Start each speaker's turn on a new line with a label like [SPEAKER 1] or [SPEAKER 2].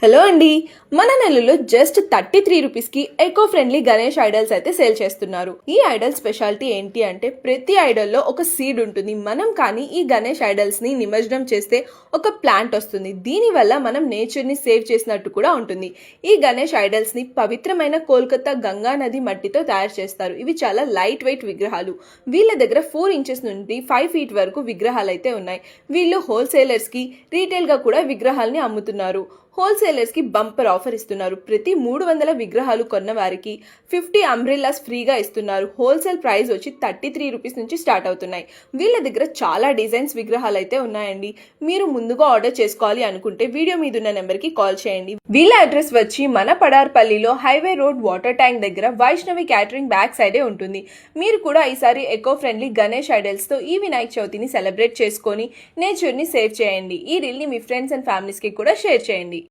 [SPEAKER 1] Hello అండి. మన నెలలో జస్ట్ 33 రూపీస్కి ఎకో ఫ్రెండ్లీ గణేష్ ఐడల్స్ అయితే సేల్ చేస్తున్నారు. ఈ ఐడల్ స్పెషాలిటీ ఏంటి అంటే ప్రతి ఐడల్లో ఒక సీడ్ ఉంటుంది. మనం కానీ ఈ గణేష్ ఐడల్స్ని నిమజ్జనం చేస్తే ఒక ప్లాంట్ వస్తుంది. దీనివల్ల మనం నేచర్ని సేవ్ చేసినట్టు కూడా ఉంటుంది. ఈ గణేష్ ఐడల్స్ని పవిత్రమైన కోల్కతా గంగా నది మట్టితో తయారు చేస్తారు. ఇవి చాలా లైట్ వెయిట్ విగ్రహాలు. వీళ్ళ దగ్గర 4 ఇంచెస్ నుండి 5 ఫీట్ వరకు విగ్రహాలు అయితే ఉన్నాయి. వీళ్ళు హోల్సేలర్స్కి రీటైల్గా కూడా విగ్రహాలని అమ్ముతున్నారు. హోల్సేలర్స్కి బంపర్ ఆఫర్ ఇస్తున్నారు. ప్రతి 300 విగ్రహాలు కొన్న వారికి 50 అంబ్రెల్లాస్ ఫ్రీగా ఇస్తున్నారు. హోల్సేల్ ప్రైస్ వచ్చి 33 రూపీస్ నుంచి స్టార్ట్ అవుతున్నాయి. వీళ్ళ దగ్గర చాలా డిజైన్స్ విగ్రహాలు అయితే ఉన్నాయండి. మీరు ముందుగా ఆర్డర్ చేసుకోవాలి అనుకుంటే వీడియో మీద ఉన్న నెంబర్కి కాల్ చేయండి. వీళ్ళ అడ్రస్ వచ్చి మన పడార్పల్లిలో హైవే రోడ్ వాటర్ ట్యాంక్ దగ్గర వైష్ణవి క్యాటరింగ్ బ్యాక్ సైడే ఉంటుంది. మీరు కూడా ఈసారి ఎకో ఫ్రెండ్లీ గణేష్ ఐడల్స్తో ఈ వినాయక చవితిని సెలబ్రేట్ చేసుకొని నేచర్ని సేవ్ చేయండి. ఈ రీల్ని మీ ఫ్రెండ్స్ అండ్ ఫ్యామిలీస్కి కూడా షేర్ చేయండి.